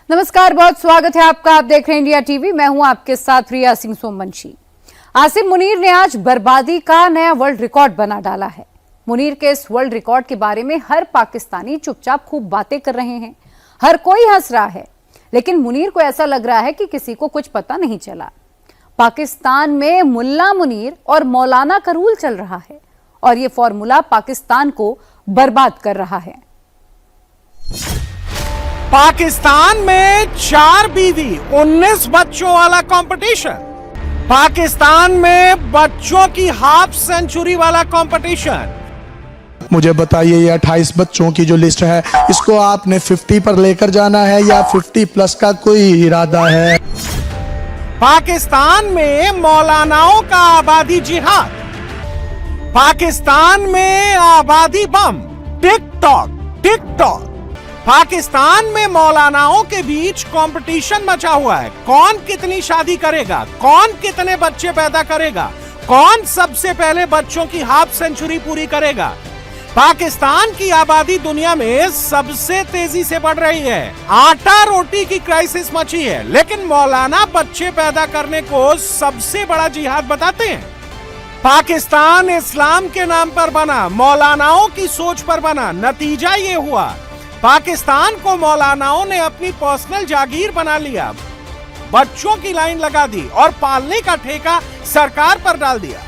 नमस्कार, बहुत स्वागत है आपका। आप देख रहे हैं इंडिया टीवी। मैं हूं आपके साथ रिया सिंह सोमवंशी। आसिम मुनीर ने आज बर्बादी का नया वर्ल्ड रिकॉर्ड बना डाला है। मुनीर के इस वर्ल्ड रिकॉर्ड के बारे में हर पाकिस्तानी चुपचाप खूब बातें कर रहे हैं, हर कोई हंस रहा है, लेकिन मुनीर को ऐसा लग रहा है कि किसी को कुछ पता नहीं चला। पाकिस्तान में मुल्ला मुनीर और मौलाना का रूल चल रहा है और ये फॉर्मूला पाकिस्तान को बर्बाद कर रहा है। पाकिस्तान में 4 बीवी 19 बच्चों वाला कंपटीशन। पाकिस्तान में बच्चों की हाफ सेंचुरी वाला कंपटीशन। मुझे बताइए, ये 28 बच्चों की जो लिस्ट है, इसको आपने 50 पर लेकर जाना है या 50 प्लस का कोई इरादा है? पाकिस्तान में मौलानाओं का आबादी जिहाद। पाकिस्तान में आबादी बम। टिकटॉक। पाकिस्तान में मौलानाओं के बीच कंपटीशन मचा हुआ है। कौन कितनी शादी करेगा, कौन कितने बच्चे पैदा करेगा, कौन सबसे पहले बच्चों की हाफ सेंचुरी पूरी करेगा। पाकिस्तान की आबादी दुनिया में सबसे तेजी से बढ़ रही है। आटा रोटी की क्राइसिस मची है, लेकिन मौलाना बच्चे पैदा करने को सबसे बड़ा जिहाद बताते हैं। पाकिस्तान इस्लाम के नाम पर बना, मौलानाओं की सोच पर बना। नतीजा ये हुआ, पाकिस्तान को मौलानाओं ने अपनी पर्सनल जागीर बना लिया, बच्चों की लाइन लगा दी और पालने का ठेका सरकार पर डाल दिया।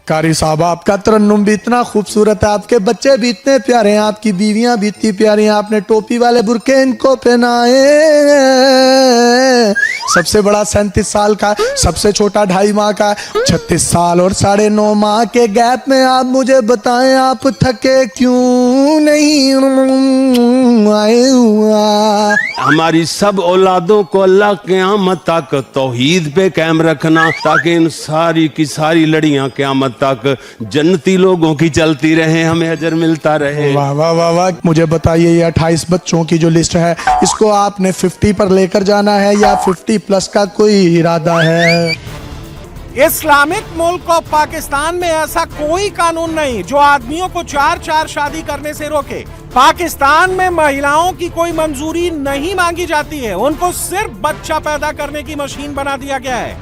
कारी साहब, आपका तरन्नुम भी इतना खूबसूरत है, आपके बच्चे भी इतने प्यारे हैं, आपकी बीवियां भी इतनी प्यारी हैं, आपने टोपी वाले बुरके इनको पहनाए। सबसे बड़ा 37 साल का, सबसे छोटा 2.5 माह का, 36 साल और 9.5 माह के गैप में आप मुझे बताएं, आप थके क्यों नहीं आए हुआ? हमारी सब औलादों को अल्लाह क़यामत तक तौहीद पे कायम रखना, ताकि इन सारी की सारी लड़ियां क़यामत तक जन्नती लोगों की चलती रहे, हमें अजर मिलता रहे। वाह वाह वाह वाह। मुझे बताइए, ये 28 बच्चों की जो लिस्ट है, इसको आपने 50 पर लेकर जाना है या 50 प्लस का कोई इरादा है? इस्लामिक मुल्क ऑफ पाकिस्तान में ऐसा कोई कानून नहीं जो आदमियों को 4 शादी करने से रोके। पाकिस्तान में महिलाओं की कोई मंजूरी नहीं मांगी जाती है, उनको सिर्फ बच्चा पैदा करने की मशीन बना दिया गया है।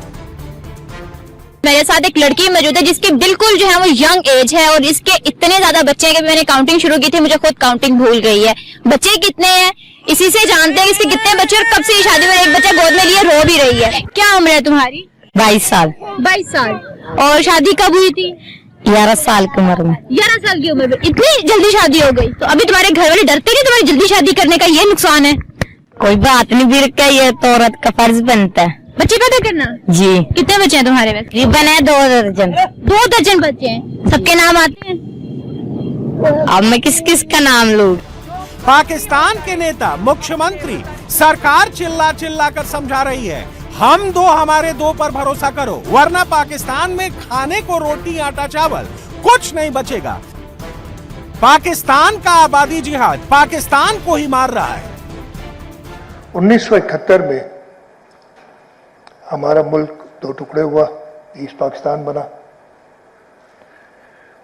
मेरे साथ एक लड़की मौजूद है जिसकी बिल्कुल जो है वो यंग एज है और इसके इतने ज्यादा बच्चे हैं कि मैंने काउंटिंग शुरू की थी, मुझे खुद काउंटिंग भूल गई है। बच्चे कितने हैं इसी से जानते हैं इसके कितने बच्चे और कब से शादी में एक बच्चा गोद में लिए रो भी रही है। क्या उम्र है तुम्हारी? 22 साल। 22 साल। और शादी कब हुई थी? 11 साल की उम्र में। 11 साल की उम्र में इतनी जल्दी शादी हो गई? तो अभी तुम्हारे घर वाले डरते कि तुम्हारी जल्दी शादी करने का ये नुकसान है? कोई बात नहीं, फिर क्या, ये तो औरत का फर्ज बनता है बच्चे पैदा करना। जी। कितने बच्चे हैं तुम्हारे पास? तकरीबन है 2 दर्जन। 2 दर्जन बच्चे हैं। सबके नाम आते हैं? अब मैं किस किस का नाम लूं? पाकिस्तान के नेता, मुख्यमंत्री, सरकार चिल्ला कर समझा रही है, हम 2 हमारे 2 पर भरोसा करो, वरना पाकिस्तान में खाने को रोटी आटा चावल कुछ नहीं बचेगा। पाकिस्तान का आबादी जिहाद पाकिस्तान को ही मार रहा है। 1971 में हमारा मुल्क 2 टुकड़े हुआ, ईस्ट पाकिस्तान बना।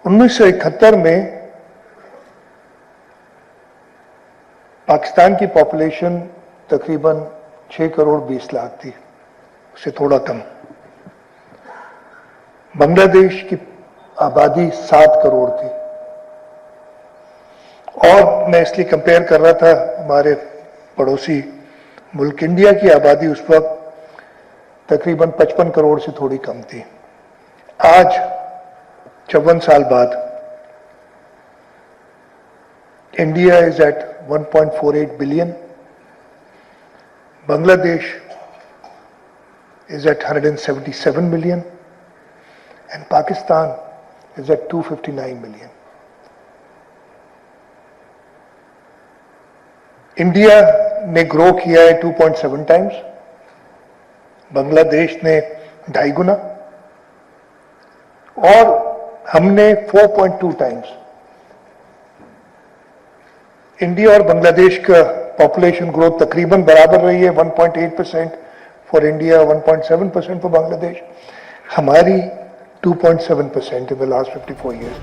1971 में पाकिस्तान की पॉपुलेशन तकरीबन 6 करोड़ 20 लाख थी, उससे थोड़ा कम। बांग्लादेश की आबादी 7 करोड़ थी। और मैं इसलिए कंपेयर कर रहा था, हमारे पड़ोसी मुल्क इंडिया की आबादी उस वक्त तकरीबन 55 करोड़ से थोड़ी कम थी। आज 54 साल बाद India is at 1.48 billion, Bangladesh is at 177 million and Pakistan is at 259 million. India ने ग्रो किया है 2.7 टाइम्स, बांग्लादेश ने 2.5 गुना और हमने 4.2 टाइम्स। इंडिया और बांग्लादेश का पॉपुलेशन ग्रोथ तकरीबन बराबर रही है, 1.8% फॉर इंडिया, 1.7% फॉर बांग्लादेश। हमारी 2.7% in the last 54 years.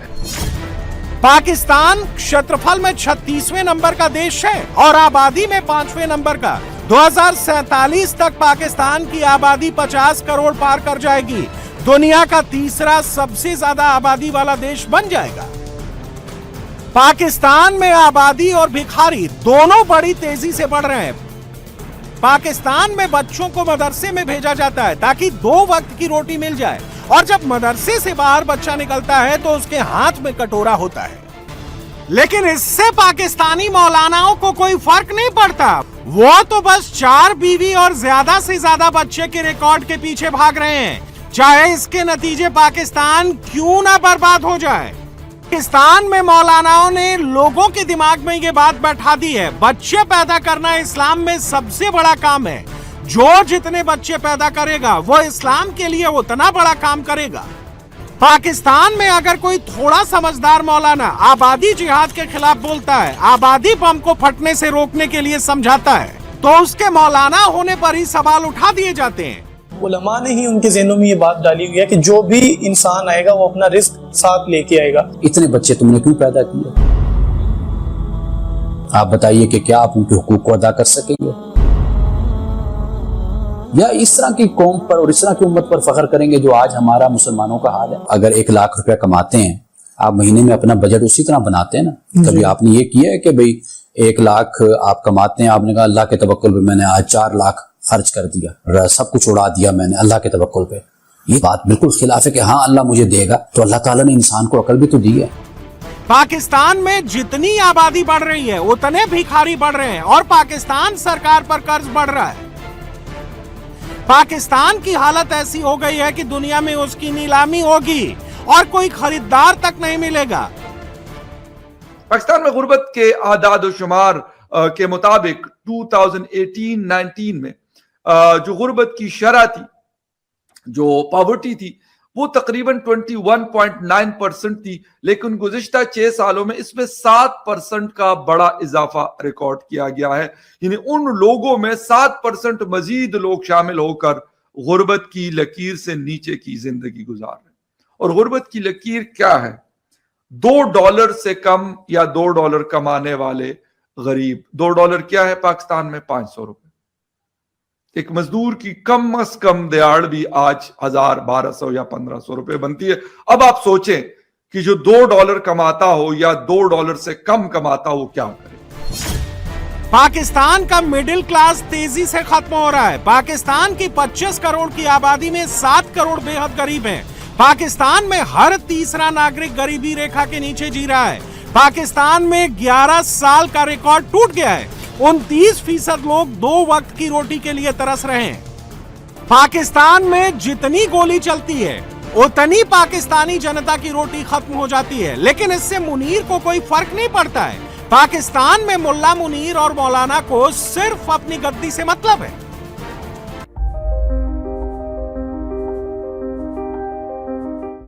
Pakistan क्षेत्रफल में 36वें नंबर का देश है और आबादी में 5वें नंबर का। 2047 तक पाकिस्तान की आबादी 50 करोड़ पार कर जाएगी। दुनिया का तीसरा सबसे ज्यादा आबादी वाला देश बन जाएगा। पाकिस्तान में आबादी और भिखारी दोनों बड़ी तेजी से बढ़ रहे हैं। पाकिस्तान में बच्चों को मदरसे में भेजा जाता है ताकि 2 वक्त की रोटी मिल जाए, और जब मदरसे से बाहर बच्चा निकलता है तो उसके हाथ में कटोरा होता है। लेकिन इससे पाकिस्तानी मौलानाओं को कोई फर्क नहीं पड़ता। वो तो बस 4 बीवी और ज्यादा से ज्यादा बच्चे के रिकॉर्ड के पीछे भाग रहे हैं, चाहे इसके नतीजे पाकिस्तान क्यों ना बर्बाद हो जाए। पाकिस्तान में मौलानाओं ने लोगों के दिमाग में ये बात बैठा दी है, बच्चे पैदा करना इस्लाम में सबसे बड़ा काम है। जो जितने बच्चे पैदा करेगा वो इस्लाम के लिए उतना बड़ा काम करेगा। पाकिस्तान में अगर कोई थोड़ा समझदार मौलाना आबादी जिहाद के खिलाफ बोलता है, आबादी बम को फटने से रोकने के लिए समझाता है, तो उसके मौलाना होने पर ही सवाल उठा दिए जाते हैं। उलमा ने ही उनके ज़हनों में ये बात डाली हुई है कि जो भी इंसान आएगा वो अपना रिस्क साथ लेके आएगा। इतने बच्चे तुमने क्यों पैदा किए? आप बताइए कि क्या आप उनके हुकूक को अदा कर सकेंगे, या इस तरह की कौम पर और इस तरह की उम्मत पर फख्र करेंगे जो आज हमारा मुसलमानों का हाल है। अगर 1 लाख रुपया कमाते हैं आप, महीने में अपना बजट उसी तरह बनाते हैं ना। कभी आपने ये किया है कि भाई 1 लाख आप कमाते हैं, आपने कहा अल्लाह के तवक्कुल पे मैंने आज 4 लाख खर्च कर दिया, सब कुछ उड़ा दिया मैंने अल्लाह के तवक्कुल पे? ये बात बिल्कुल खिलाफ है कि हाँ अल्लाह मुझे देगा, तो अल्लाह ताला ने इंसान को अकल भी तो दी है। पाकिस्तान में जितनी आबादी बढ़ रही है उतने भिखारी बढ़ रहे हैं, और पाकिस्तान सरकार पर कर्ज बढ़ रहा है। पाकिस्तान की हालत ऐसी हो गई है कि दुनिया में उसकी नीलामी होगी और कोई खरीदार तक नहीं मिलेगा। पाकिस्तान में गुर्बत के आदाद और शुमार के मुताबिक 2018-19 में जो गुर्बत की शरह थी, जो पॉवर्टी थी, वो तकरीबन 21.9% थी, लेकिन गुज़िश्ता 6 सालों में इसमें 7% का बड़ा इजाफा रिकॉर्ड किया गया है। यानी उन लोगों में 7% मजीद लोग शामिल होकर गुर्बत की लकीर से नीचे की जिंदगी गुजार रहे हैं। और गुर्बत की लकीर क्या है? $2 से कम या $2 कमाने वाले गरीब। $2 क्या है पाकिस्तान में? 500 रुपए। एक मजदूर की कम अज कम दिहाड़ भी आज 1000, 1200 या 1500 रुपए बनती है। अब आप सोचें कि जो $2 कमाता हो या $2 से कम कमाता हो क्या करे। पाकिस्तान का मिडिल क्लास तेजी से खत्म हो रहा है। पाकिस्तान की 25 करोड़ की आबादी में 7 करोड़ बेहद गरीब हैं। पाकिस्तान में हर तीसरा नागरिक गरीबी रेखा के नीचे जी रहा है। पाकिस्तान में 11 साल का रिकॉर्ड टूट गया है। 29% लोग 2 वक्त की रोटी के लिए तरस रहे हैं। पाकिस्तान में जितनी गोली चलती है उतनी पाकिस्तानी जनता की रोटी खत्म हो जाती है, लेकिन इससे मुनीर को कोई फर्क नहीं पड़ता है। पाकिस्तान में मुल्ला मुनीर और मौलाना को सिर्फ अपनी गद्दी से मतलब है।